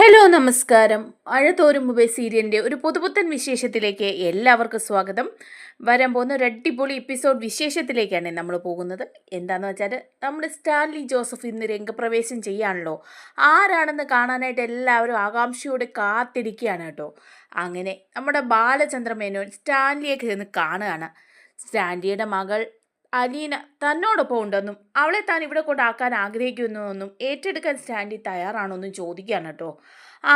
Hello നമസ്കാരം. മഴത്തോരും മുമ്പേ സീരിയലിൻ്റെ ഒരു പുതുപുത്തൻ വിശേഷത്തിലേക്ക് എല്ലാവർക്കും സ്വാഗതം. വരാൻ പോകുന്ന ഒരു അടിപൊളി എപ്പിസോഡ് വിശേഷത്തിലേക്കാണ് നമ്മൾ പോകുന്നത്. എന്താണെന്ന് വെച്ചാൽ നമ്മുടെ സ്റ്റാൻലി ജോസഫ് ഇന്ന് രംഗപ്രവേശം ചെയ്യാണല്ലോ. ആരാണെന്ന് കാണാനായിട്ട് എല്ലാവരും ആകാംക്ഷയോടെ കാത്തിരിക്കുകയാണ് കേട്ടോ. അങ്ങനെ നമ്മുടെ ബാലചന്ദ്ര മേനോൻ സ്റ്റാൻലിയെ ചെന്ന് കാണുകയാണ്. സ്റ്റാൻലിയുടെ മകൾ അലീന തന്നോടൊപ്പം ഉണ്ടെന്നും അവളെ താൻ ഇവിടെ കൊണ്ടാക്കാൻ ആഗ്രഹിക്കുന്നുവെന്നും ഏറ്റെടുക്കാൻ സ്റ്റാൻലി തയ്യാറാണോന്നും ചോദിക്കുകയാണ് കേട്ടോ.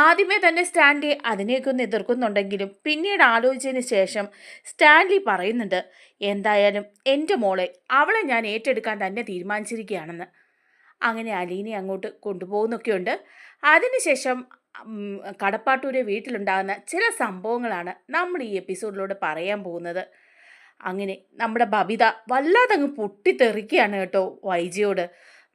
ആദ്യമേ തന്നെ സ്റ്റാൻലി അതിനെയൊക്കെ ഒന്ന് എതിർക്കുന്നുണ്ടെങ്കിലും പിന്നീട് ആലോചിച്ചതിന് ശേഷം സ്റ്റാൻലി പറയുന്നുണ്ട്, എന്തായാലും എൻ്റെ മോളെ അവളെ ഞാൻ ഏറ്റെടുക്കാൻ തന്നെ തീരുമാനിച്ചിരിക്കുകയാണെന്ന്. അങ്ങനെ അലീനെ അങ്ങോട്ട് കൊണ്ടുപോകുന്നൊക്കെയുണ്ട്. അതിനുശേഷം കടപ്പാട്ടൂരെ വീട്ടിലുണ്ടാകുന്ന ചില സംഭവങ്ങളാണ് നമ്മൾ ഈ എപ്പിസോഡിലൂടെ പറയാൻ പോകുന്നത്. അങ്ങനെ നമ്മുടെ ബബിത വല്ലാതെ അങ്ങ് പൊട്ടിത്തെറിക്കുകയാണ് കേട്ടോ. വൈജയോട്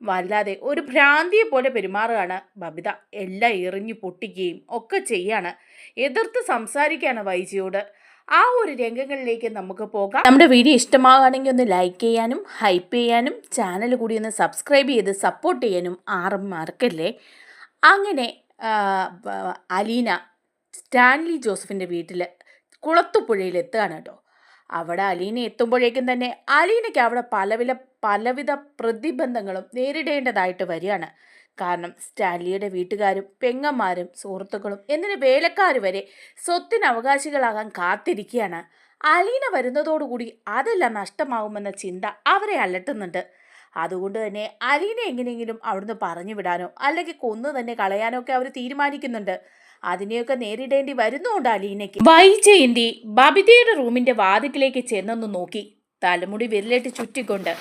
വല്ലാതെ ഒരു ഭ്രാന്തിയെ പോലെ പെരുമാറുകയാണ് ബബിത. എല്ലാം എറിഞ്ഞു പൊട്ടിക്കുകയും ഒക്കെ ചെയ്യാണ്, എതിർത്ത് സംസാരിക്കുകയാണ് വൈജയോട്. ആ ഒരു രംഗങ്ങളിലേക്ക് നമുക്ക് പോകാം. നമ്മുടെ വീഡിയോ ഇഷ്ടമാകുകയാണെങ്കിൽ ഒന്ന് ലൈക്ക് ചെയ്യാനും ഹൈപ്പ് ചെയ്യാനും ചാനൽ കൂടി ഒന്ന് സബ്സ്ക്രൈബ് ചെയ്ത് സപ്പോർട്ട് ചെയ്യാനും ആരും മറക്കല്ലേ. അങ്ങനെ അലീന സ്റ്റാൻലി ജോസഫിൻ്റെ വീട്ടിൽ കുളത്തുപുഴയിൽ എത്തുകയാണ് കേട്ടോ. അവിടെ അലീന എത്തുമ്പോഴേക്കും തന്നെ അലീനയ്ക്ക് അവിടെ പലവിധ പ്രതിബന്ധങ്ങളും നേരിടേണ്ടതായിട്ട് വരികയാണ്. കാരണം സ്റ്റാൻലിയുടെ വീട്ടുകാരും പെങ്ങന്മാരും സുഹൃത്തുക്കളും എന്തിന് വേലക്കാർ വരെ സ്വത്തിന് അവകാശികളാകാൻ കാത്തിരിക്കുകയാണ്. അലീന വരുന്നതോടുകൂടി അതെല്ലാം നഷ്ടമാകുമെന്ന ചിന്ത അവരെ അലട്ടുന്നുണ്ട്. അതുകൊണ്ട് തന്നെ അലീന എങ്ങനെയെങ്കിലും അവിടുന്ന് പറഞ്ഞു വിടാനോ അല്ലെങ്കിൽ കൊന്നു തന്നെ കളയാനോ ഒക്കെ അവർ തീരുമാനിക്കുന്നുണ്ട്. അതിനെയൊക്കെ നേരിടേണ്ടി വരുന്നുണ്ട് അലീനയ്ക്ക്. വൈജയന്തി ബബിതയുടെ റൂമിന്റെ വാതിക്കിലേക്ക് ചെന്നൊന്ന് നോക്കി. തലമുടി വിരലിട്ട് ചുറ്റിക്കൊണ്ട്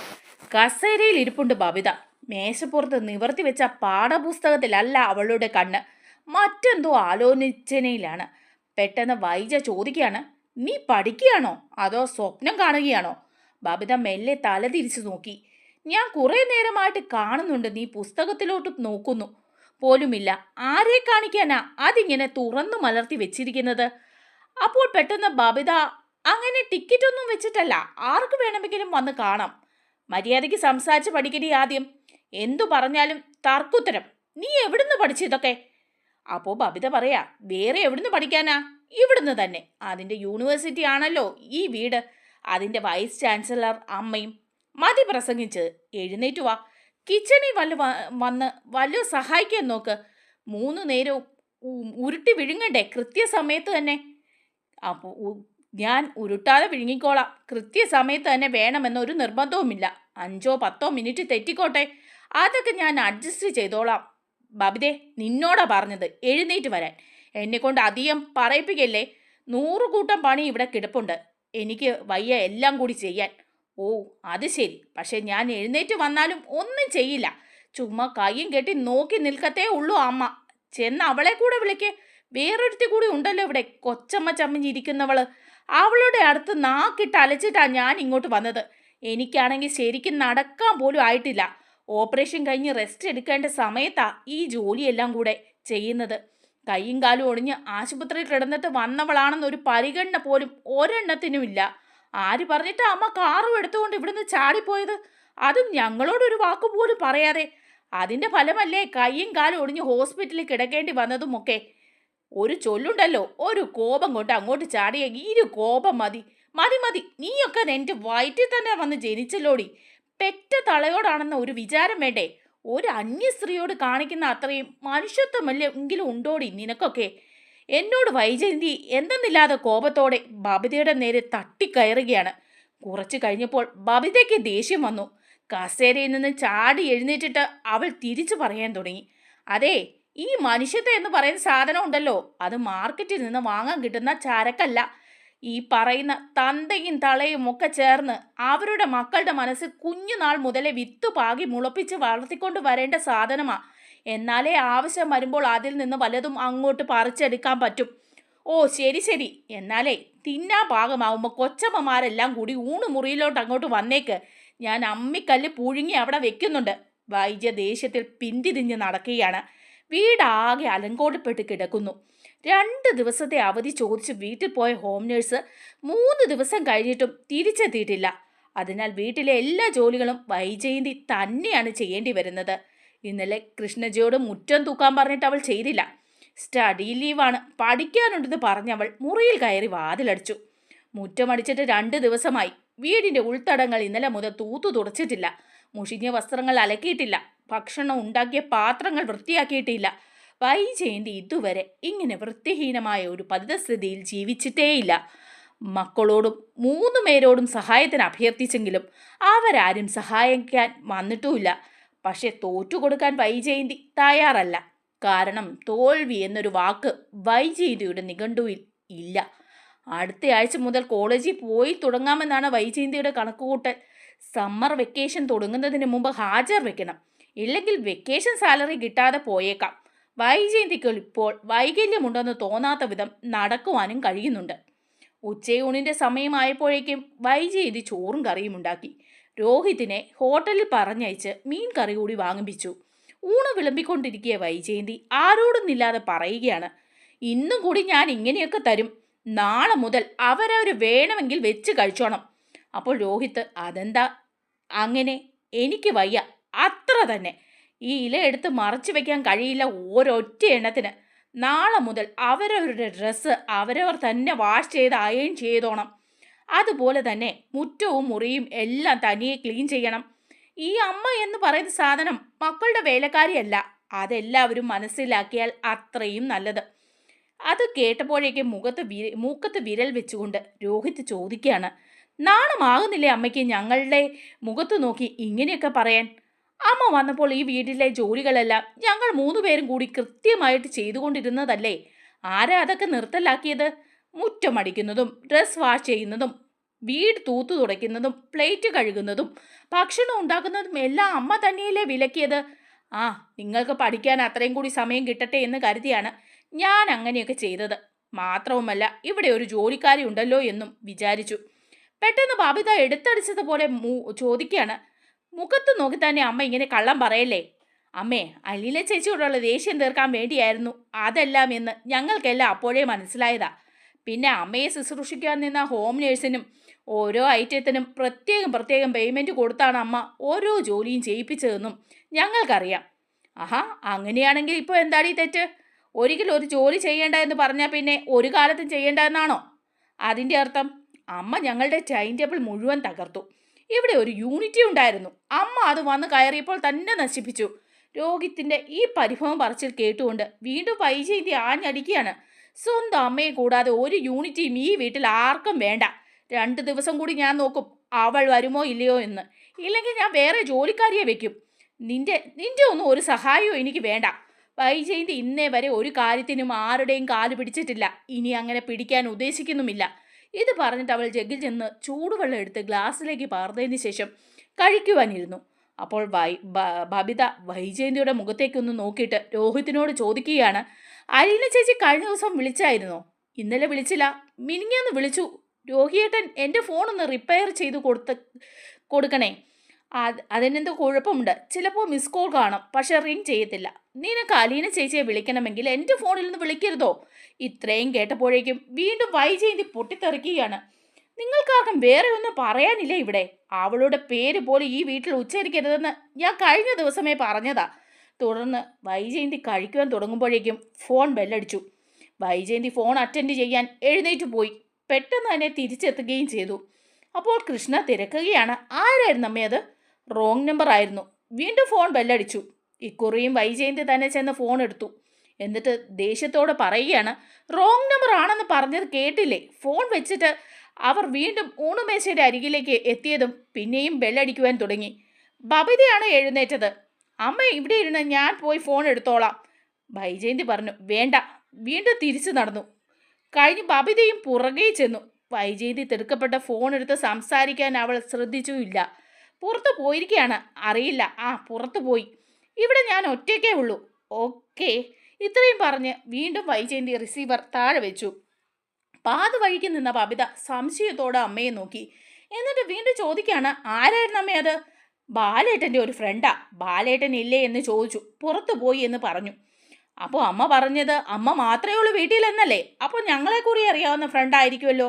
കസേരയിൽ ഇരിപ്പുണ്ട് ബബിത. മേശപ്പുറത്ത് നിവർത്തി വെച്ച പാഠപുസ്തകത്തിലല്ല അവളുടെ കണ്ണ്, മറ്റെന്തോ ആലോചനയിലാണ്. പെട്ടെന്ന് വൈജ ചോദിക്കുകയാണ്, നീ പഠിക്കുകയാണോ അതോ സ്വപ്നം കാണുകയാണോ? ബബിത മെല്ലെ തല തിരിച്ചു നോക്കി. ഞാൻ കുറെ നേരമായിട്ട് കാണുന്നുണ്ട് നീ പുസ്തകത്തിലോട്ട് നോക്കുന്നു പോലുമില്ല. ആരെ കാണിക്കാനാ അതിങ്ങനെ തുറന്നു മലർത്തി വെച്ചിരിക്കുന്നത്? അപ്പോൾ പെട്ടെന്ന് ബബിത, അങ്ങനെ ടിക്കറ്റ് ഒന്നും വെച്ചിട്ടല്ല, ആർക്ക് വേണമെങ്കിലും വന്ന് കാണാം. മര്യാദയ്ക്ക് സംസാരിച്ച് പഠിക്കടി ആദ്യം. എന്തു പറഞ്ഞാലും തർക്കുത്തരം. നീ എവിടുന്ന് പഠിച്ചിതൊക്കെ? അപ്പോൾ ബബിത പറയാ, വേറെ എവിടുന്ന് പഠിക്കാനാ, ഇവിടുന്ന് തന്നെ. അതിൻ്റെ യൂണിവേഴ്സിറ്റി ആണല്ലോ ഈ വീട്, അതിൻ്റെ വൈസ് ചാൻസലർ അമ്മയും. മതി പ്രസംഗിച്ച്, എഴുന്നേറ്റു വാ, കിച്ചണിൽ വന്ന് വല്ല സഹായിക്കാൻ നോക്ക്. 3 നേരവും ഉരുട്ടി വിഴുങ്ങണ്ടേ കൃത്യസമയത്ത് തന്നെ? അപ്പോൾ ഞാൻ ഉരുട്ടാതെ വിഴുങ്ങിക്കോളാം, കൃത്യസമയത്ത് തന്നെ വേണമെന്നൊരു നിർബന്ധവുമില്ല. 5-10 മിനിറ്റ് തെറ്റിക്കോട്ടെ, അതൊക്കെ ഞാൻ അഡ്ജസ്റ്റ് ചെയ്തോളാം. ബബിതേ, നിന്നോടാ പറഞ്ഞത് എഴുന്നേറ്റ് വരാൻ. എന്നെക്കൊണ്ട് അധികം പറയിപ്പിക്കല്ലേ. 100 കൂട്ടം പണി ഇവിടെ കിടപ്പുണ്ട്, എനിക്ക് വയ്യ എല്ലാം കൂടി ചെയ്യാൻ. ഓ അത് ശരി, പക്ഷെ ഞാൻ എഴുന്നേറ്റ് വന്നാലും ഒന്നും ചെയ്യില്ല, ചുമ്മാ കയ്യും കെട്ടി നോക്കി നിൽക്കത്തേ ഉള്ളൂ അമ്മ. ചെന്ന് അവളെ കൂടെ വിളിക്ക്. വേറൊരുത്തി കൂടി ഉണ്ടല്ലോ ഇവിടെ, കൊച്ചമ്മ ചമ്മിഞ്ഞിരിക്കുന്നവള്. അവളുടെ അടുത്ത് നാക്കിട്ട് അലച്ചിട്ടാ ഞാൻ ഇങ്ങോട്ട് വന്നത്. എനിക്കാണെങ്കിൽ ശരിക്കും നടക്കാൻ പോലും ആയിട്ടില്ല. ഓപ്പറേഷൻ കഴിഞ്ഞ് റെസ്റ്റ് എടുക്കേണ്ട സമയത്താ ഈ ജോലിയെല്ലാം കൂടെ ചെയ്യുന്നത്. കൈയും കാലും ഒടിഞ്ഞ് ആശുപത്രിയിൽ കിടന്നിട്ട് വന്നവളാണെന്നൊരു പരിഗണന പോലും ഒരെണ്ണത്തിനുമില്ല. ആര് പറഞ്ഞിട്ടാ അമ്മ കാറും എടുത്തുകൊണ്ട് ഇവിടുന്ന് ചാടിപ്പോയത്? അതും ഞങ്ങളോടൊരു വാക്കുപോലും പറയാതെ. അതിൻ്റെ ഫലമല്ലേ കൈയും കാലും ഒടിഞ്ഞ് ഹോസ്പിറ്റലിൽ കിടക്കേണ്ടി വന്നതുമൊക്കെ. ഒരു ചൊല്ലുണ്ടല്ലോ, ഒരു കോപം കൊണ്ട് അങ്ങോട്ട് ചാടിയ കോപം മതി. മതി മതി, നീയൊക്കെ എൻ്റെ വയറ്റിൽ തന്നെ വന്ന് ജനിച്ചല്ലോടി. പെറ്റ തളയോടാണെന്ന ഒരു വിചാരം വേണ്ടേ? ഒരു അന്യസ്ത്രീയോട് കാണിക്കുന്ന അത്രയും മനുഷ്യത്വമല്ലേ എങ്കിലും ഉണ്ടോടി നിനക്കൊക്കെ? എന്നോട് വൈജയന്തി എന്തെന്നില്ലാതെ കോപത്തോടെ ബബിതയുടെ നേരെ തട്ടിക്കയറുകയാണ്. കുറച്ചു കഴിഞ്ഞപ്പോൾ ബബിതയ്ക്ക് ദേഷ്യം വന്നു. കസേരയിൽ നിന്ന് ചാടി എഴുന്നേറ്റിട്ട് അവൾ തിരിച്ചു പറയാൻ തുടങ്ങി, അതെ, ഈ മനുഷ്യത്വം എന്ന് പറയുന്ന സാധനം ഉണ്ടല്ലോ, അത് മാർക്കറ്റിൽ നിന്ന് വാങ്ങാൻ കിട്ടുന്ന ചരക്കല്ല. ഈ പറയുന്ന തന്തയും തളയും ഒക്കെ ചേർന്ന് അവരുടെ മക്കളുടെ മനസ്സിൽ കുഞ്ഞുനാൾ മുതലേ വിത്ത് പാകി മുളപ്പിച്ച് വളർത്തിക്കൊണ്ട് വരേണ്ട സാധനമാ. എന്നാലേ ആവശ്യം വരുമ്പോൾ അതിൽ നിന്ന് വല്ലതും അങ്ങോട്ട് പറിച്ചെടുക്കാൻ പറ്റും. ഓ ശരി ശരി, എന്നാലേ തിന്നാ പാകമാവുമ്പോൾ കൊച്ചമ്മമാരെല്ലാം കൂടി ഊണുമുറിയിലോട്ട് അങ്ങോട്ട് വന്നേക്ക്. ഞാൻ അമ്മിക്കല്ല് പുഴുങ്ങി അവിടെ വെക്കുന്നുണ്ട്. വൈദ്യ ദേഷ്യത്തിൽ പിന്തിരിഞ്ഞ് നടക്കുകയാണ്. വീടാകെ അലങ്കോലപ്പെട്ട് കിടക്കുന്നു. 2 ദിവസത്തെ അവധി ചോദിച്ച് വീട്ടിൽ പോയ ഹോം നേഴ്സ് 3 ദിവസം കഴിഞ്ഞിട്ടും തിരിച്ചെത്തിയിട്ടില്ല. അതിനാൽ വീട്ടിലെ എല്ലാ ജോലികളും വൈജയന്തി തന്നെയാണ് ചെയ്യേണ്ടി വരുന്നത്. ഇന്നലെ കൃഷ്ണജിയോട് മുറ്റം തൂക്കാൻ പറഞ്ഞിട്ട് അവൾ ചെയ്തില്ല. സ്റ്റഡി ലീവാണ്, പഠിക്കാനുണ്ടെന്ന് പറഞ്ഞവൾ മുറിയിൽ കയറി വാതിലടിച്ചു. മുറ്റമടിച്ചിട്ട് 2 ദിവസമായി. വീടിന്റെ ഉൾത്തടങ്ങൾ ഇന്നലെ മുതൽ തൂത്തു തുടച്ചിട്ടില്ല. മുഷിഞ്ഞ വസ്ത്രങ്ങൾ അലക്കിയിട്ടില്ല. ഭക്ഷണം ഉണ്ടാക്കിയ പാത്രങ്ങൾ വൃത്തിയാക്കിയിട്ടില്ല. വൈജയന്തി ഇതുവരെ ഇങ്ങനെ വൃത്തിഹീനമായ ഒരു പരിതസ്ഥിതിയിൽ ജീവിച്ചിട്ടേയില്ല. മക്കളോടും 3 പേരോടും സഹായത്തിന് അഭ്യർത്ഥിച്ചെങ്കിലും അവരാരും സഹായിക്കാൻ വന്നിട്ടുമില്ല. പക്ഷെ തോറ്റുകൊടുക്കാൻ വൈജയന്തി തയ്യാറല്ല. കാരണം തോൽവി എന്നൊരു വാക്ക് വൈജയന്തിയുടെ നിഘണ്ടുവിൽ ഇല്ല. അടുത്ത ആഴ്ച മുതൽ കോളേജിൽ പോയി തുടങ്ങാമെന്നാണ് വൈജയന്തിയുടെ കണക്കുകൂട്ടൽ. സമ്മർ വെക്കേഷൻ തുടങ്ങുന്നതിന് മുമ്പ് ഹാജർ വെക്കണം. ഇല്ലെങ്കിൽ വെക്കേഷൻ സാലറി കിട്ടാതെ പോയേക്കാം. വൈജയന്തിക്ക് ഇപ്പോൾ വൈകല്യമുണ്ടെന്ന് തോന്നാത്ത വിധം നടക്കുവാനും കഴിയുന്നുണ്ട്. ഉച്ചയൂണിൻ്റെ സമയമായപ്പോഴേക്കും വൈജയന്തി ചോറും കറിയും ഉണ്ടാക്കി. രോഹിത്തിനെ ഹോട്ടലിൽ പറഞ്ഞയച്ച് മീൻ കറി കൂടി വാങ്ങിപ്പിച്ചു. ഊണ് വിളമ്പിക്കൊണ്ടിരിക്കുക വൈജയന്തി ആരോടൊന്നില്ലാതെ പറയുകയാണ്, ഇന്നും കൂടി ഞാൻ ഇങ്ങനെയൊക്കെ തരും. നാളെ മുതൽ അവരവർ വേണമെങ്കിൽ വെച്ച് കഴിച്ചോണം. അപ്പോൾ രോഹിത്ത്, അതെന്താ അങ്ങനെ? എനിക്ക് വയ്യ, അത്ര തന്നെ. ഈ ഇല എടുത്ത് മറച്ചു വെക്കാൻ കഴിയില്ല ഒരൊറ്റ എണ്ണത്തിന്. നാളെ മുതൽ അവരവരുടെ ഡ്രസ്സ് അവരവർ തന്നെ വാഷ് ചെയ്ത് അയൺ ചെയ്തോണം. അതുപോലെ തന്നെ മുറ്റവും മുറിയും എല്ലാം തനിയെ ക്ലീൻ ചെയ്യണം. ഈ അമ്മ എന്ന് പറയുന്ന സാധനം മക്കളുടെ വേലക്കാരിയല്ല. അതെല്ലാവരും മനസ്സിലാക്കിയാൽ അത്രയും നല്ലത്. അത് കേട്ടപ്പോഴേക്കും മൂക്കത്ത് വിരൽ വെച്ചുകൊണ്ട് രോഹിത് ചോദിക്കുകയാണ്, നാണമാകുന്നില്ലേ അമ്മയ്ക്ക് ഞങ്ങളുടെ മുഖത്ത് നോക്കി ഇങ്ങനെയൊക്കെ പറയാൻ? അമ്മ വന്നപ്പോൾ ഈ വീട്ടിലെ ജോലികളെല്ലാം ഞങ്ങൾ 3 പേരും കൂടി കൃത്യമായിട്ട് ചെയ്തുകൊണ്ടിരുന്നതല്ലേ? ആരാ അതൊക്കെ നിർത്തലാക്കിയത്? മുറ്റമടിക്കുന്നതും ഡ്രസ് വാഷ് ചെയ്യുന്നതും വീട് തൂത്തു തുടയ്ക്കുന്നതും പ്ലേറ്റ് കഴുകുന്നതും ഭക്ഷണം ഉണ്ടാക്കുന്നതും എല്ലാം അമ്മ തന്നെയല്ലേ വിലക്കിയത്? ആ, നിങ്ങൾക്ക് പഠിക്കാൻ അത്രയും കൂടി സമയം കിട്ടട്ടെ എന്ന് കരുതിയാണ് ഞാൻ അങ്ങനെയൊക്കെ ചെയ്തത്. മാത്രവുമല്ല ഇവിടെ ഒരു ജോലിക്കാരി ഉണ്ടല്ലോ എന്നും വിചാരിച്ചു. പെട്ടെന്ന് ബബിത എടുത്തടിച്ചതുപോലെ ചോദിക്കുകയാണ്, മുഖത്ത് നോക്കി തന്നെ അമ്മ ഇങ്ങനെ കള്ളം പറയല്ലേ? അമ്മേ, അലീല ചേച്ചിയോടുള്ള ദേഷ്യം തീർക്കാൻ വേണ്ടിയായിരുന്നു അതെല്ലാം എന്ന് ഞങ്ങൾക്കെല്ലാം അപ്പോഴേ മനസ്സിലായതാ. പിന്നെ അമ്മയെ ശുശ്രൂഷിക്കാൻ നിന്ന ഹോം നേഴ്സിനും ഓരോ ഐറ്റത്തിനും പ്രത്യേകം പേയ്മെൻറ്റ് കൊടുത്താണ് അമ്മ ഓരോ ജോലിയും ചെയ്യിപ്പിച്ചതെന്നും ഞങ്ങൾക്കറിയാം. ആഹാ, അങ്ങനെയാണെങ്കിൽ ഇപ്പോൾ എന്താടി തെറ്റ്? ഒരിക്കലും ഒരു ജോലി ചെയ്യേണ്ട എന്ന് പറഞ്ഞാൽ പിന്നെ ഒരു കാലത്തും ചെയ്യേണ്ട എന്നാണോ അതിൻ്റെ അർത്ഥം? അമ്മ ഞങ്ങളുടെ ടൈം ടേബിൾ മുഴുവൻ തകർത്തു. ഇവിടെ ഒരു യൂണിറ്റി ഉണ്ടായിരുന്നു, അമ്മ അത് വന്ന് കയറിയപ്പോൾ തന്നെ നശിപ്പിച്ചു. രോഹിത്തിൻ്റെ ഈ പരിഭവം പറച്ചിൽ കേട്ടുകൊണ്ട് വീണ്ടും വൈജയന്തി ആഞ്ഞടിക്കുകയാണ്. സ്വന്തം അമ്മയെ കൂടാതെ ഒരു യൂണിറ്റിയും ഈ വീട്ടിൽ ആർക്കും വേണ്ട. 2 ദിവസം കൂടി ഞാൻ നോക്കും അവൾ വരുമോ ഇല്ലയോ എന്ന്. ഇല്ലെങ്കിൽ ഞാൻ വേറെ ജോലിക്കാരിയെ വെക്കും. നിന്റെ ഒന്നും ഒരു സഹായവും എനിക്ക് വേണ്ട. വൈജയന്തി ഇന്നേ വരെ ഒരു കാര്യത്തിനും ആരുടെയും കാല് പിടിച്ചിട്ടില്ല. ഇനി അങ്ങനെ പിടിക്കാൻ ഉദ്ദേശിക്കുന്നുമില്ല. ഇത് പറഞ്ഞിട്ട് അവൾ ജഗ്ഗിൽ ചെന്ന് ചൂടുവെള്ളം എടുത്ത് ഗ്ലാസ്സിലേക്ക് പകർന്നതിന് ശേഷം കഴിക്കുവാനിരുന്നു. അപ്പോൾ ബബിത വൈജയന്തിയുടെ മുഖത്തേക്കൊന്ന് നോക്കിയിട്ട് രോഹിത്തിനോട് ചോദിക്കുകയാണ്, അലീന ചേച്ചി കഴിഞ്ഞ ദിവസം വിളിച്ചായിരുന്നോ? ഇന്നലെ വിളിച്ചില്ല, മിനിങ്ങാന്ന് വിളിച്ചു. രോഹിയേട്ടൻ എൻ്റെ ഫോണൊന്ന് റിപ്പയർ ചെയ്ത് കൊടുക്കണേ. അതിനെന്തോ കുഴപ്പമുണ്ട്. ചിലപ്പോൾ മിസ് കോൾ കാണും, പക്ഷെ റിങ് ചെയ്യത്തില്ല. നിനക്ക് അലീന ചേച്ചിയെ വിളിക്കണമെങ്കിൽ എൻ്റെ ഫോണിൽ നിന്ന് വിളിക്കരുതോ? ഇത്രയും കേട്ടപ്പോഴേക്കും വീണ്ടും വൈജയന്തി പൊട്ടിത്തെറിക്കുകയാണ്. നിങ്ങൾക്കാർക്കും വേറെ ഒന്നും പറയാനില്ല ഇവിടെ? അവളുടെ പേര് പോലും ഈ വീട്ടിൽ ഉച്ചരിക്കരുതെന്ന് ഞാൻ കഴിഞ്ഞ ദിവസമേ പറഞ്ഞതാ. തുടർന്ന് വൈജയന്തി കഴിക്കുവാൻ തുടങ്ങുമ്പോഴേക്കും ഫോൺ ബെല്ലടിച്ചു. വൈജയന്തി ഫോൺ അറ്റൻഡ് ചെയ്യാൻ എഴുന്നേറ്റ് പോയി. പെട്ടെന്ന് തന്നെ തിരിച്ചെത്തുകയും ചെയ്തു. അപ്പോൾ കൃഷ്ണ തിരക്കുകയാണ്. ആരായിരുന്നു അമ്മേ അത്? റോങ് നമ്പർ ആയിരുന്നു. വീണ്ടും ഫോൺ ബെല്ലടിച്ചു. ഇക്കുറിയും വൈജയന്തി തന്നെ ചെന്ന് ഫോൺ എടുത്തു. എന്നിട്ട് ദേഷ്യത്തോടെ പറയുകയാണ്, റോങ് നമ്പർ ആണെന്ന് പറഞ്ഞത് കേട്ടില്ലേ? ഫോൺ വെച്ചിട്ട് അവർ വീണ്ടും ഊണുമേശയുടെ അരികിലേക്ക് എത്തിയതും പിന്നെയും ബെല്ലടിക്കുവാൻ തുടങ്ങി. ബബിതയാണ് എഴുന്നേറ്റത്. അമ്മ ഇവിടെ ഇരുന്ന് ഞാൻ പോയി ഫോൺ എടുത്തോളാം. വൈജയന്തി പറഞ്ഞു. വേണ്ട. വീണ്ടും തിരിച്ചു നടന്നു. കഴിഞ്ഞ് ബബിതയും പുറകെ ചെന്നു. വൈജയന്തി തിടുക്കപ്പെട്ട ഫോൺ എടുത്ത് സംസാരിക്കാൻ അവൾ ശ്രദ്ധിച്ചുമില്ല. പുറത്ത് പോയിരിക്കുകയാണ്. അറിയില്ല. പുറത്തു പോയി. ഇവിടെ ഞാൻ ഒറ്റയ്ക്കേ ഉള്ളൂ. ഓക്കെ. ഇത്രയും പറഞ്ഞ് വീണ്ടും വൈജയന്തി റിസീവർ താഴെ വെച്ചു. പാതി വഴിക്ക് നിന്ന ബബിത സംശയത്തോടെ അമ്മയെ നോക്കി. എന്നിട്ട് വീണ്ടും ചോദിക്കുകയാണ്, ആരായിരുന്നു അമ്മേ അത്? ബാലേട്ടൻ്റെ ഒരു ഫ്രണ്ടാ. ബാലേട്ടൻ ഇല്ലേ എന്ന് ചോദിച്ചു. പുറത്തു പോയി എന്ന് പറഞ്ഞു. അപ്പോൾ അമ്മ പറഞ്ഞത് അമ്മ മാത്രമേ ഉള്ളൂ വീട്ടിലെന്നല്ലേ? അപ്പോൾ ഞങ്ങളെക്കുറി അറിയാവുന്ന ഫ്രണ്ട് ആയിരിക്കുമല്ലോ.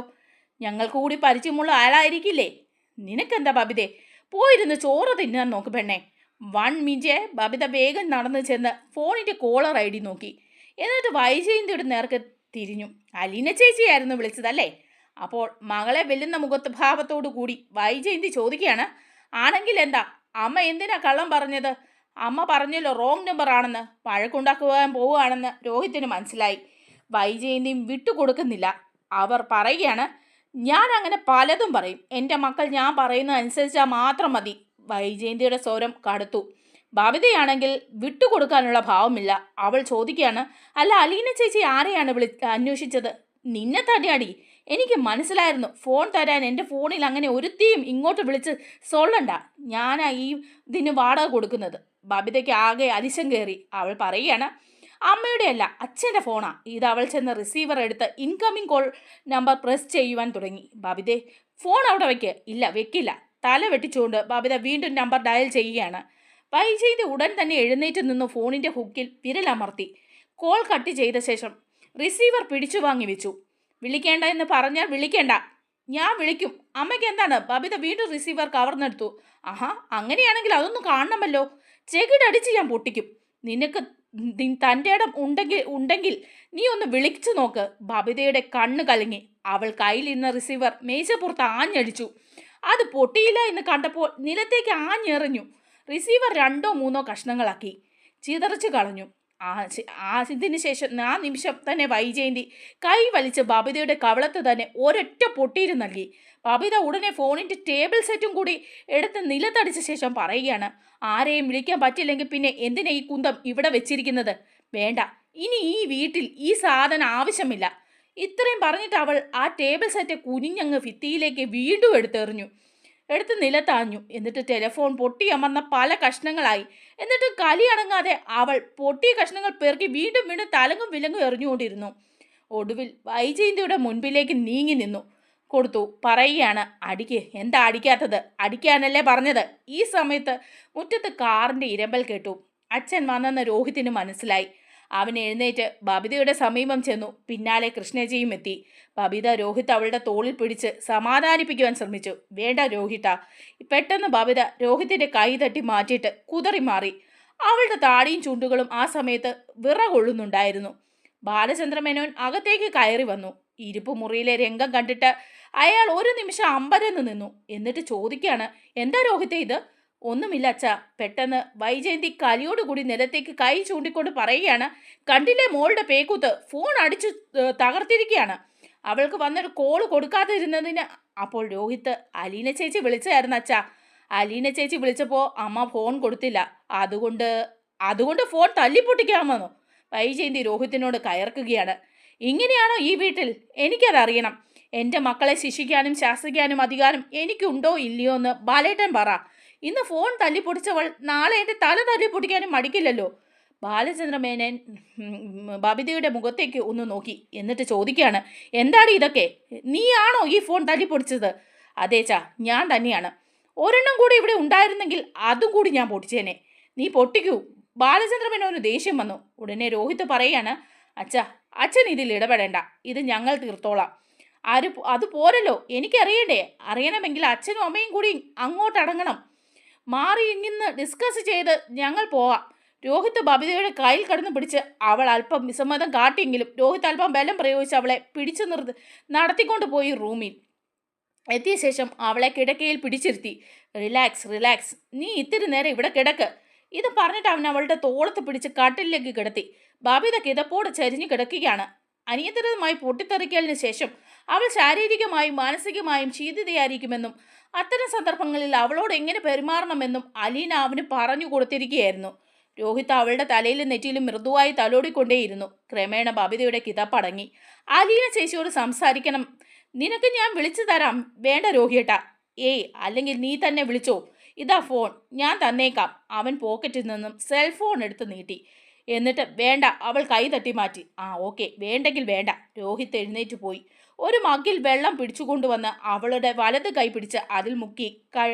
ഞങ്ങൾക്ക് കൂടി പരിചയമുള്ള ആളായിരിക്കില്ലേ? നിനക്കെന്താ ബബിതേ? പോയിരുന്ന് ചോറ് തിന്നാൻ നോക്ക് പെണ്ണേ. 1 മിനിറ്റ്. ബബിത വേഗം നടന്നു ചെന്ന് ഫോണിൻ്റെ കോളർ ID നോക്കി. എന്നിട്ട് വൈജയന്തിയുടെ നേർക്ക് തിരിഞ്ഞു. അലീന ചേച്ചിയായിരുന്നു വിളിച്ചതല്ലേ? അപ്പോൾ മകളെ വെല്ലുന്ന ഭാവത്തോടു കൂടി വൈജയന്തി ചോദിക്കുകയാണ്, ആണെങ്കിൽ എന്താ അമ്മ എന്തിനാ കള്ളം പറഞ്ഞത്? അമ്മ പറഞ്ഞല്ലോ റോങ് നമ്പർ ആണെന്ന്. വഴക്കുണ്ടാക്കുവാൻ പോവുകയാണെന്ന് രോഹിത്തിന് മനസ്സിലായി. വൈജയന്തിയും വിട്ടുകൊടുക്കുന്നില്ല. അവർ പറയുകയാണ്, ഞാൻ അങ്ങനെ പലതും പറയും. എൻ്റെ മക്കൾ ഞാൻ പറയുന്നത് അനുസരിച്ചാൽ മാത്രം മതി. വൈജയന്തിയുടെ സ്വരം കടുത്തു. ബബിതയാണെങ്കിൽ വിട്ടുകൊടുക്കാനുള്ള ഭാവമില്ല. അവൾ ചോദിക്കുകയാണ്, അല്ല അലീന ചേച്ചി ആരെയാണ് അന്വേഷിച്ചത്? നിന്നെ തന്നെയാടി. എനിക്ക് മനസ്സിലായിരുന്നു. ഫോൺ തരാൻ എൻ്റെ ഫോണിൽ അങ്ങനെ ഒരുത്തിയും ഇങ്ങോട്ട് വിളിച്ച് സൊല്ലണ്ട. ഞാനാ ഈ ഇതിന് വാടക കൊടുക്കുന്നത്. ബബിതയ്ക്ക് ആകെ അതിശം കയറി. അവൾ പറയുകയാണ്, അമ്മയുടെ അല്ല അച്ഛൻ്റെ ഫോണാ ഇത്. അവൾ ചെന്ന് റിസീവർ എടുത്ത് ഇൻകമിംഗ് കോൾ നമ്പർ പ്രസ് ചെയ്യുവാൻ തുടങ്ങി. ബബിതേ, ഫോൺ അവിടെ വയ്ക്ക്. ഇല്ല വെക്കില്ല. തല വെട്ടിച്ചുകൊണ്ട് ബബിത വീണ്ടും നമ്പർ ഡയൽ ചെയ്യുകയാണ്. വൈജയന്തി ഉടൻ തന്നെ എഴുന്നേറ്റ് നിന്ന് ഫോണിൻ്റെ ഹുക്കിൽ വിരലമർത്തി. കോൾ കട്ട് ചെയ്ത ശേഷം റിസീവർ പിടിച്ചു വാങ്ങി വെച്ചു. വിളിക്കേണ്ട എന്ന് പറഞ്ഞാൽ വിളിക്കേണ്ട, ഞാൻ വിളിക്കും. അമ്മയ്ക്ക് എന്താണ്? ബബിത വീണ്ടും റിസീവർ കവർന്നെടുത്തു. ആഹാ, അങ്ങനെയാണെങ്കിൽ അതൊന്നും കാണണമല്ലോ. ചെകിടടിച്ച് ഞാൻ പൊട്ടിക്കും. നിനക്ക് തൻ്റെ ഇടം ഉണ്ടെങ്കിൽ നീ ഒന്ന് വിളിച്ചു നോക്ക്. ബബിതയുടെ കണ്ണ് കലങ്ങി. അവൾ കയ്യിലിരുന്ന റിസീവർ മേശപ്പുറത്ത് ആഞ്ഞടിച്ചു. അത് പൊട്ടിയില്ല എന്ന് കണ്ടപ്പോൾ നിലത്തേക്ക് ആഞ്ഞെറിഞ്ഞു. റിസീവർ 2 or 3 കഷ്ണങ്ങളാക്കി ചിതറിച്ചു കളഞ്ഞു. ഇതിന് ശേഷം ആ നിമിഷം തന്നെ വൈജയന്തി കൈ വലിച്ച് ബബിതയുടെ കവളത്ത് തന്നെ ഒരൊറ്റ പൊട്ടിയിട്ട് നൽകി. ബബിത ഉടനെ ഫോണിൻ്റെ ടേബിൾ സെറ്റും കൂടി എടുത്ത് നിലത്തടിച്ച ശേഷം പറയുകയാണ്, ആരെയും വിളിക്കാൻ പറ്റില്ലെങ്കിൽ പിന്നെ എന്തിനാ ഈ കുന്തം ഇവിടെ വെച്ചിരിക്കുന്നത്? വേണ്ട, ഇനി ഈ വീട്ടിൽ ഈ സാധനം ആവശ്യമില്ല. ഇത്രയും പറഞ്ഞിട്ട് അവൾ ആ ടേബിൾ സെറ്റ് കുനിഞ്ഞങ്ങ് ഭിത്തിയിലേക്ക് വീണ്ടും എടുത്ത് നിലത്താഞ്ഞു. എന്നിട്ട് ടെലിഫോൺ പൊട്ടിയമർന്ന പല കഷ്ണങ്ങളായി. എന്നിട്ട് കലി അടങ്ങാതെ അവൾ പൊട്ടിയ കഷ്ണങ്ങൾ പെറുക്കി വീണ്ടും തലങ്ങും വിലങ്ങും എറിഞ്ഞുകൊണ്ടിരുന്നു. ഒടുവിൽ വൈജയന്തിയുടെ മുൻപിലേക്ക് നീങ്ങി നിന്നു കൊടുത്തു. പറയുകയാണ്, അടിക്ക്. എന്താ അടിക്കാത്തത്? അടിക്കാനല്ലേ പറഞ്ഞത്? ഈ സമയത്ത് മുറ്റത്ത് കാറിൻ്റെ ഇരമ്പൽ കേട്ടു. അച്ഛൻ വന്നെന്ന് രോഹിത്തിന് മനസ്സിലായി. അവൻ എഴുന്നേറ്റ് ബബിതയുടെ സമീപം ചെന്നു. പിന്നാലെ കൃഷ്ണജിയും എത്തി. ബബിത രോഹിത് അവളുടെ തോളിൽ പിടിച്ച് സമാധാനിപ്പിക്കുവാൻ ശ്രമിച്ചു. വേണ്ട രോഹിത. പെട്ടെന്ന് ബബിത രോഹിത്തിൻ്റെ കൈ തട്ടി മാറ്റിയിട്ട് കുതറി മാറി. അവളുടെ താടിയും ചുണ്ടുകളും ആ സമയത്ത് വിറകൊള്ളുന്നുണ്ടായിരുന്നു. ബാലചന്ദ്രമേനോൻ അകത്തേക്ക് കയറി വന്നു. ഇരുപ്പുമുറിയിലെ രംഗം കണ്ടിട്ട് അയാൾ ഒരു നിമിഷം അമ്പരന്ന് നിന്നു. എന്നിട്ട് ചോദിക്കുകയാണ്, എന്താ രോഹിത്തെ ഇത്? ഒന്നുമില്ല അച്ഛ. പെട്ടെന്ന് വൈജയന്തി കലിയോടുകൂടി നിലത്തേക്ക് കൈ ചൂണ്ടിക്കൊണ്ട് പറയുകയാണ്, കണ്ടില്ലേ മോളുടെ പേക്കൂത്ത്? ഫോൺ അടിച്ചു തകർത്തിരിക്കുകയാണ്. അവൾക്ക് വന്നൊരു കോള് കൊടുക്കാതിരുന്നതിന്. അപ്പോൾ രോഹിത്ത്, അലീന ചേച്ചി വിളിച്ചായിരുന്നു അച്ഛ. അലീന ചേച്ചി വിളിച്ചപ്പോൾ അമ്മ ഫോൺ കൊടുത്തില്ല. അതുകൊണ്ട് ഫോൺ തല്ലിപ്പൊട്ടിക്കാമെന്നോ? വൈജയന്തി രോഹിത്തിനോട് കയർക്കുകയാണ്. ഇങ്ങനെയാണോ ഈ വീട്ടിൽ? എനിക്കതറിയണം. എൻ്റെ മക്കളെ ശിക്ഷിക്കാനും ശാസിക്കാനും അധികാരം എനിക്കുണ്ടോ ഇല്ലയോ എന്ന് ബാലേട്ടൻ പറ. ഇന്ന് ഫോൺ തല്ലിപ്പൊടിച്ചവൾ നാളെ എൻ്റെ തല തല്ലിപ്പൊടിക്കാനും മടിക്കില്ലല്ലോ. ബാലചന്ദ്രമേനൻ ബബിതയുടെ മുഖത്തേക്ക് ഒന്ന് നോക്കി. എന്നിട്ട് ചോദിക്കുകയാണ്, എന്താണ് ഇതൊക്കെ? നീയാണോ ഈ ഫോൺ തല്ലിപ്പൊടിച്ചത്? അതേച്ചാ, ഞാൻ തന്നെയാണ്. ഒരെണ്ണം കൂടി ഇവിടെ ഉണ്ടായിരുന്നെങ്കിൽ അതും കൂടി ഞാൻ പൊട്ടിച്ചേനെ. നീ പൊട്ടിക്കൂ. ബാലചന്ദ്രമേനോന് ദേഷ്യം വന്നു. ഉടനെ രോഹിത്ത് പറയാണ്, അച്ഛൻ ഇതിൽ ഇടപെടേണ്ട. ഇത് ഞങ്ങൾ തീർത്തോളാം. അത് പോരല്ലോ, എനിക്കറിയണ്ടേ? അറിയണമെങ്കിൽ അച്ഛനും അമ്മയും കൂടി അങ്ങോട്ടടങ്ങണം. മാറി നിന്ന് ഡിസ്കസ് ചെയ്ത് ഞങ്ങൾ പോവാം. രോഹിത്ത് ബബിതയുടെ കയ്യിൽ കടന്ന് പിടിച്ച് അവൾ അല്പം വിസമ്മതം കാട്ടിയെങ്കിലും രോഹിത്ത് അല്പം ബലം പ്രയോഗിച്ച് അവളെ പിടിച്ചു നടത്തിക്കൊണ്ട് പോയി. റൂമിൽ എത്തിയ ശേഷം അവളെ കിടക്കയിൽ പിടിച്ചിരുത്തി. റിലാക്സ്, നീ ഇത്തിരി നേരം ഇവിടെ കിടക്ക്. ഇത് പറഞ്ഞിട്ട് അവൻ അവളുടെ തോളത്ത് പിടിച്ച് കട്ടിലേക്ക് കിടത്തി. ബബിത കിതപ്പോടെ ചരിഞ്ഞു കിടക്കുകയാണ്. അനിയന്ത്രിതമായി പൊട്ടിത്തെറിക്കലിന് ശേഷം അവൾ ശാരീരികമായും മാനസികമായും ക്ഷീണിതയായിരിക്കുമെന്നും അത്തരം സന്ദർഭങ്ങളിൽ അവളോട് എങ്ങനെ പെരുമാറണമെന്നും അലീന അവന് പറഞ്ഞു കൊടുത്തിരിക്കുകയായിരുന്നു. രോഹിത് അവളുടെ തലയിലും നെറ്റിയിലും മൃദുവായി തലോടിക്കൊണ്ടേയിരുന്നു. ക്രമേണ ബബിതയുടെ കിതപ്പടങ്ങി. അലീന ചേച്ചിയോട് സംസാരിക്കണം. നിനക്ക് ഞാൻ വിളിച്ചു തരാം. വേണ്ട രോഹിയേട്ടാ. അല്ലെങ്കിൽ നീ തന്നെ വിളിച്ചോ. ഇതാ ഫോൺ, ഞാൻ തന്നേക്കാം. അവൻ പോക്കറ്റിൽ നിന്നും സെൽഫോൺ എടുത്ത് നീട്ടി. എന്നിട്ട് വേണ്ട, അവൾ കൈ തട്ടി മാറ്റി. ഓക്കെ, വേണ്ടെങ്കിൽ വേണ്ട. രോഹിത് എഴുന്നേറ്റ് പോയി. ഒരു മഗ്ഗിൽ വെള്ളം പിടിച്ചുകൊണ്ടുവന്ന് അവളുടെ വലത് കൈ പിടിച്ച് അതിൽ മുക്കി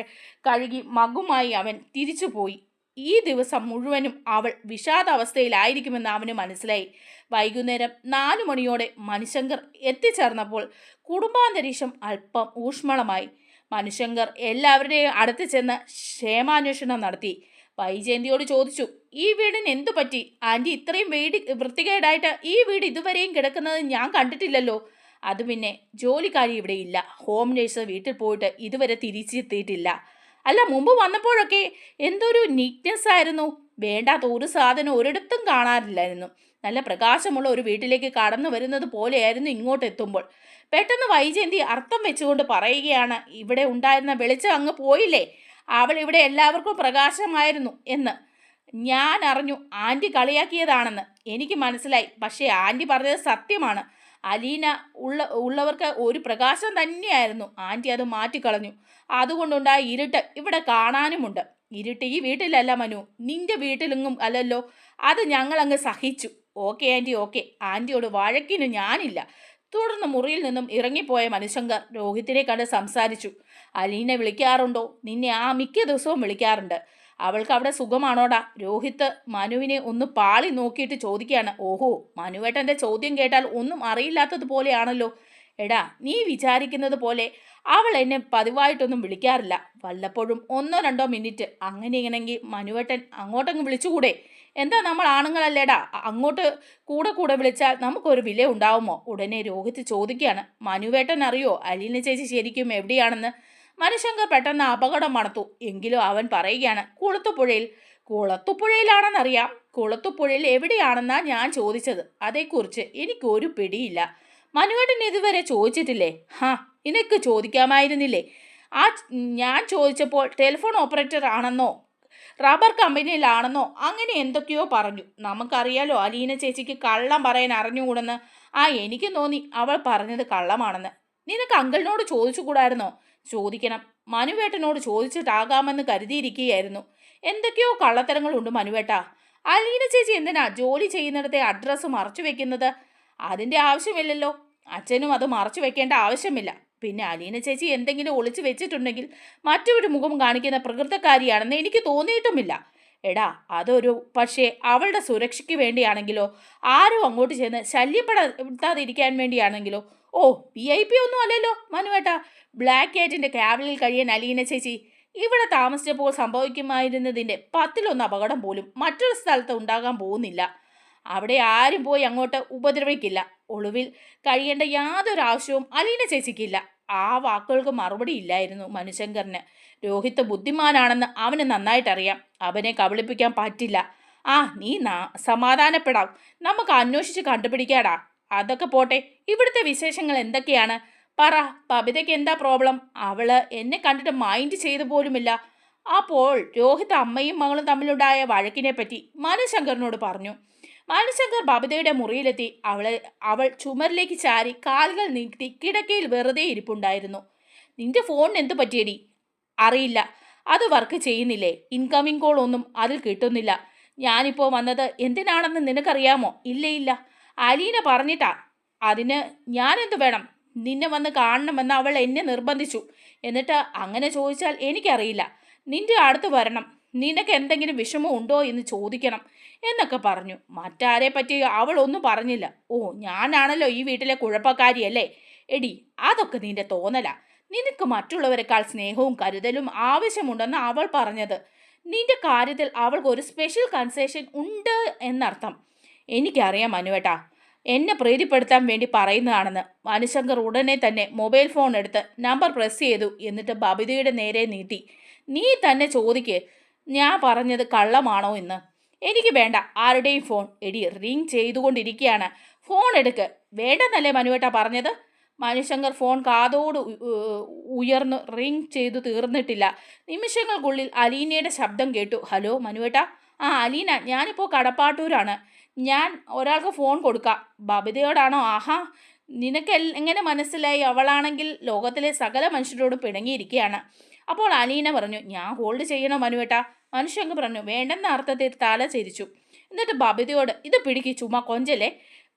കഴുകി മഗ്ഗുമായി അവൻ തിരിച്ചു പോയി. ഈ ദിവസം മുഴുവനും അവൾ വിഷാദാവസ്ഥയിലായിരിക്കുമെന്ന് അവന് മനസ്സിലായി. വൈകുന്നേരം 4 മണിയോടെ മണിശങ്കർ എത്തിച്ചേർന്നപ്പോൾ കുടുംബാന്തരീക്ഷം അല്പം ഊഷ്മളമായി. മണിശങ്കർ എല്ലാവരുടെയും അടുത്ത് ചെന്ന് ക്ഷേമാന്വേഷണം നടത്തി. വൈജയന്തിയോട് ചോദിച്ചു, ഈ വീടിന് എന്തു പറ്റി ആൻറ്റി? ഇത്രയും വീട് വൃത്തികേടായിട്ട് ഈ വീട് ഇതുവരെയും കിടക്കുന്നത് ഞാൻ കണ്ടിട്ടില്ലല്ലോ. അത് പിന്നെ ജോലിക്കാരി ഇവിടെ ഇല്ല, ഹോം നേഴ്സ് വീട്ടിൽ പോയിട്ട് ഇതുവരെ തിരിച്ചെത്തിയിട്ടില്ല. അല്ല, മുമ്പ് വന്നപ്പോഴൊക്കെ എന്തൊരു നീറ്റ്നെസ് ആയിരുന്നു, വേണ്ടാത്ത ഒരു സാധനം ഒരിടത്തും കാണാറില്ലായിരുന്നു. നല്ല പ്രകാശമുള്ള ഒരു വീട്ടിലേക്ക് കടന്നു വരുന്നത് പോലെയായിരുന്നു ഇങ്ങോട്ട് എത്തുമ്പോൾ. പെട്ടെന്ന് വൈജയന്തി അർത്ഥം വെച്ചുകൊണ്ട് പറയുകയാണ്, ഇവിടെ ഉണ്ടായിരുന്ന വെളിച്ചം അങ്ങ് പോയില്ലേ, അവൾ ഇവിടെ എല്ലാവർക്കും പ്രകാശമായിരുന്നു എന്ന്. ഞാൻ അറിഞ്ഞു ആൻറ്റി കളിയാക്കിയതാണെന്ന് എനിക്ക് മനസ്സിലായി. പക്ഷേ ആൻറ്റി പറഞ്ഞത് സത്യമാണ്. അലീന ഉള്ളവർക്ക് ഒരു പ്രകാശം തന്നെയായിരുന്നു. ആൻറ്റി അത് മാറ്റിക്കളഞ്ഞു. അതുകൊണ്ടുണ്ടായ ഇരുട്ട് ഇവിടെ കാണാനുമുണ്ട്. ഇരുട്ട് ഈ വീട്ടിലല്ല മനു, നിന്റെ വീട്ടിലെങ്ങും അല്ലല്ലോ. അത് ഞങ്ങളങ്ങ് സഹിച്ചു. Okay aunty, okay. ആൻറ്റിയോട് വഴക്കിന് ഞാനില്ല. തുടർന്ന് മുറിയിൽ നിന്നും ഇറങ്ങിപ്പോയ മനുശങ്കർ രോഹിത്തിനെ കണ്ട് സംസാരിച്ചു. അലീനെ വിളിക്കാറുണ്ടോ? നിന്നെ മിക്ക ദിവസവും വിളിക്കാറുണ്ട്. അവൾക്ക് അവിടെ സുഖമാണോടാ? രോഹിത്ത് മനുവിനെ ഒന്ന് പാളി നോക്കിയിട്ട് ചോദിക്കുകയാണ്. ഓഹോ, മനുവേട്ടൻ്റെ ചോദ്യം കേട്ടാൽ ഒന്നും അറിയില്ലാത്തതുപോലെയാണല്ലോ. എടാ, നീ വിചാരിക്കുന്നത് പോലെ അവൾ എന്നെ പതിവായിട്ടൊന്നും വിളിക്കാറില്ല. വല്ലപ്പോഴും 1-2 മിനിറ്റ് അങ്ങനെയാണെങ്കിൽ മനുവേട്ടൻ അങ്ങോട്ടങ്ങ് വിളിച്ചുകൂടെ? എന്താ, നമ്മൾ ആണുങ്ങളല്ലേടാ, അങ്ങോട്ട് കൂടെ വിളിച്ചാൽ നമുക്കൊരു വില ഉണ്ടാവുമോ? ഉടനെ രോഹിത് ചോദിക്കുകയാണ്. മനുവേട്ടൻ അറിയോ അലീന ചേച്ചി ശരിക്കും എവിടെയാണെന്ന്? മനുശങ്കർ പെട്ടെന്ന് അപകടം മണത്തു. എങ്കിലും അവൻ പറയുകയാണ്, കുളത്തുപുഴയിൽ. കുളത്തുപുഴയിലാണെന്നറിയാം. കുളത്തുപുഴയിൽ എവിടെയാണെന്നാ ഞാൻ ചോദിച്ചത്. അതേക്കുറിച്ച് എനിക്കൊരു പിടിയില്ല. മനുവേട്ടൻ ഇതുവരെ ചോദിച്ചിട്ടില്ലേ? നിനക്ക് ചോദിക്കാമായിരുന്നില്ലേ? ഞാൻ ചോദിച്ചപ്പോൾ ടെലിഫോൺ ഓപ്പറേറ്റർ ആണെന്നോ റബ്ബർ കമ്പനിയിലാണെന്നോ അങ്ങനെ എന്തൊക്കെയോ പറഞ്ഞു. നമുക്കറിയാലോ അലീന ചേച്ചിക്ക് കള്ളം പറയാൻ അറിഞ്ഞുകൂടെന്ന്. എനിക്ക് തോന്നി അവൾ പറഞ്ഞത് കള്ളമാണെന്ന്. നിനക്ക് അങ്കിളിനോട് ചോദിച്ചുകൂടായിരുന്നോ? ചോദിക്കണം. മനുവേട്ടനോട് ചോദിച്ചിട്ടാകാമെന്ന് കരുതിയിരിക്കുകയായിരുന്നു. എന്തൊക്കെയോ കള്ളത്തരങ്ങളുണ്ട് മനുവേട്ടാ. അലീന ചേച്ചി എന്തിനാ ജോലി ചെയ്യുന്നിടത്തെ അഡ്രസ്സ് മറച്ചു വെക്കുന്നത്? അതിൻ്റെ ആവശ്യമില്ലല്ലോ. അച്ഛനും അത് മറച്ചു വെക്കേണ്ട ആവശ്യമില്ല. പിന്നെ അലീന ചേച്ചി എന്തെങ്കിലും ഒളിച്ചു വെച്ചിട്ടുണ്ടെങ്കിൽ മറ്റൊരു മുഖം കാണിക്കുന്ന പ്രകൃതക്കാരിയാണെന്ന് എനിക്ക് തോന്നിയിട്ടുമില്ല. എടാ, അതൊരു പക്ഷേ അവളുടെ സുരക്ഷയ്ക്ക് വേണ്ടിയാണെങ്കിലോ, ആരും അങ്ങോട്ട് ചെന്ന് ശല്യപ്പെടുത്താതിരിക്കാൻ വേണ്ടിയാണെങ്കിലോ? VIP ഒന്നും അല്ലല്ലോ മനുവേട്ടാ. ബ്ലാക്ക് ക്യാറ്റിൻ്റെ ക്യാബിനിൽ കഴിയാൻ അലീന ചേച്ചി ഇവിടെ താമസിച്ചപ്പോൾ സംഭവിക്കുമായിരുന്നതിൻ്റെ 10-1 അപകടം പോലും മറ്റൊരു സ്ഥലത്ത് ഉണ്ടാകാൻ പോകുന്നില്ല. അവിടെ ആരും പോയി അങ്ങോട്ട് ഉപദ്രവിക്കില്ല. ഒളിവിൽ കഴിയേണ്ട യാതൊരു ആവശ്യവും അലീന ചേച്ചിക്കില്ല. ആ വാക്കുകൾക്ക് മറുപടി ഇല്ലായിരുന്നു മനുശങ്കറിന്. രോഹിത് ബുദ്ധിമാനാണെന്ന് അവന് നന്നായിട്ടറിയാം. അവനെ കബളിപ്പിക്കാൻ പറ്റില്ല. നീ സമാധാനപ്പെടാം, നമുക്ക് അന്വേഷിച്ച് കണ്ടുപിടിക്കാടാ. അതൊക്കെ പോട്ടെ, ഇവിടുത്തെ വിശേഷങ്ങൾ എന്തൊക്കെയാണ്? പറ, ബബിതയ്ക്ക് എന്താ പ്രോബ്ലം? അവള് എന്നെ കണ്ടിട്ട് മൈൻഡ് ചെയ്തു പോലുമില്ല. അപ്പോൾ രോഹിത് അമ്മയും മകളും തമ്മിലുണ്ടായ വഴക്കിനെ പറ്റി മനുശങ്കറിനോട് പറഞ്ഞു. മനുശങ്കർ ബബിതയുടെ മുറിയിലെത്തി. അവൾ ചുമരിലേക്ക് ചാരി കാലുകൾ നീട്ടി കിടക്കയിൽ വെറുതെ ഇരിപ്പുണ്ടായിരുന്നു. നിന്റെ ഫോണിന് എന്ത് പറ്റിയടി? അറിയില്ല, അത് വർക്ക് ചെയ്യുന്നില്ലേ? ഇൻകമിംഗ് കോൾ ഒന്നും അതിൽ കിട്ടുന്നില്ല. ഞാനിപ്പോൾ വന്നത് എന്തിനാണെന്ന് നിനക്കറിയാമോ? ഇല്ല, അലീന പറഞ്ഞിട്ടാ. അതിന് ഞാനെന്ത് വേണം? നിന്നെ വന്ന് കാണണമെന്ന് അവൾ എന്നെ നിർബന്ധിച്ചു. എന്നിട്ട് അങ്ങനെ ചോദിച്ചാൽ എനിക്കറിയില്ല. നിന്റെ അടുത്ത് വരണം, നിനക്ക് എന്തെങ്കിലും വിഷമം ഉണ്ടോ എന്ന് ചോദിക്കണം എന്നൊക്കെ പറഞ്ഞു. മറ്റാരെ പറ്റി അവൾ ഒന്നും പറഞ്ഞില്ല. ഞാനാണല്ലോ ഈ വീട്ടിലെ കുഴപ്പക്കാരിയല്ലേ? എടി, അതൊക്കെ നിന്റെ തോന്നലാ. നിനക്ക് മറ്റുള്ളവരെക്കാൾ സ്നേഹവും കരുതലും ആവശ്യമുണ്ടെന്ന് അവൾ പറഞ്ഞത്. നിന്റെ കാര്യത്തിൽ അവൾക്ക് ഒരു സ്പെഷ്യൽ കൺസെഷൻ ഉണ്ട് എന്നർത്ഥം. എനിക്കറിയാം മനുവേട്ടാ, എന്നെ പ്രീതിപ്പെടുത്താൻ വേണ്ടി പറയുന്നതാണെന്ന്. മനുശങ്കർ ഉടനെ തന്നെ മൊബൈൽ ഫോൺ എടുത്ത് നമ്പർ പ്രസ് ചെയ്തു. എന്നിട്ട് ബബിതയുടെ നേരെ നീട്ടി. നീ തന്നെ ചോദിക്ക്, ഞാൻ പറഞ്ഞത് കള്ളമാണോ എന്ന്. എനിക്ക് വേണ്ട ആരുടെയും ഫോൺ. എടി, റിങ് ചെയ്തുകൊണ്ടിരിക്കുകയാണ്, ഫോൺ എടുക്ക്. വേണ്ടെന്നല്ലേ മനുവേട്ട പറഞ്ഞത്? മനുശങ്കർ ഫോൺ കാതോട് ഉയർന്നു റിങ് ചെയ്തു തീർന്നിട്ടില്ല. നിമിഷങ്ങൾക്കുള്ളിൽ അലീനയുടെ ശബ്ദം കേട്ടു. ഹലോ മനുവേട്ട. അലീന, ഞാനിപ്പോൾ കടപ്പാട്ടൂരാണ്. ഞാൻ ഒരാൾക്ക് ഫോൺ കൊടുക്കാം. ബബിതയോടാണോ? നിനക്ക് എങ്ങനെ മനസ്സിലായി? അവളാണെങ്കിൽ ലോകത്തിലെ സകല മനുഷ്യരോടും പിണങ്ങിയിരിക്കുകയാണ്. അപ്പോൾ അലീന പറഞ്ഞു, ഞാൻ ഹോൾഡ് ചെയ്യണോ മനുവേട്ട? മനുശങ്കർ പറഞ്ഞു, വേണ്ടെന്ന അർത്ഥത്തിൽ തല ചിരിച്ചു. എന്നിട്ട് ബബിതയോട്, ഇത് പിടിക്ക്, ചുമ്മാ കൊഞ്ചല്ലേ,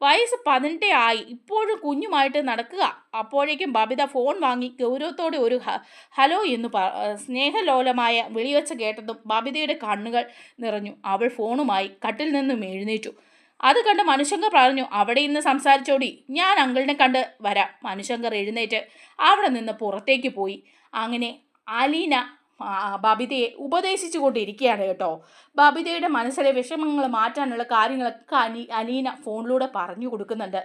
വയസ്സ് 18 ആയി, ഇപ്പോഴും കുഞ്ഞുമായിട്ട് നടക്കുക. അപ്പോഴേക്കും ബബിത ഫോൺ വാങ്ങി ഗൗരവത്തോടെ ഒരു ഹലോ എന്ന് സ്നേഹലോലമായ വിളിവെച്ച് കേട്ടതും ബബിതയുടെ കണ്ണുകൾ നിറഞ്ഞു. അവൾ ഫോണുമായി കട്ടിൽ നിന്നും എഴുന്നേറ്റു. അത് കണ്ട് മനുശങ്കർ പറഞ്ഞു, അവിടെ ഇന്ന് സംസാരിച്ചോടി, ഞാൻ അങ്കിളിനെ കണ്ട് വരാം. മനുശങ്കർ എഴുന്നേറ്റ് അവിടെ നിന്ന് പുറത്തേക്ക് പോയി. അങ്ങനെ അലീന ബബിതയെ ഉപദേശിച്ചു കൊണ്ടിരിക്കുകയാണ് കേട്ടോ. ബബിതയുടെ മനസ്സിലെ വിഷമങ്ങൾ മാറ്റാനുള്ള കാര്യങ്ങളൊക്കെ അലീന ഫോണിലൂടെ പറഞ്ഞു കൊടുക്കുന്നുണ്ട്.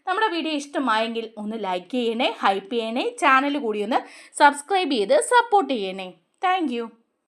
നമ്മുടെ വീഡിയോ ഇഷ്ടമായെങ്കിൽ ഒന്ന് ലൈക്ക് ചെയ്യണേ, ഹൈപ്പ് ചെയ്യണേ, ചാനൽ കൂടി ഒന്ന് സബ്സ്ക്രൈബ് ചെയ്ത് സപ്പോർട്ട് ചെയ്യണേ. താങ്ക്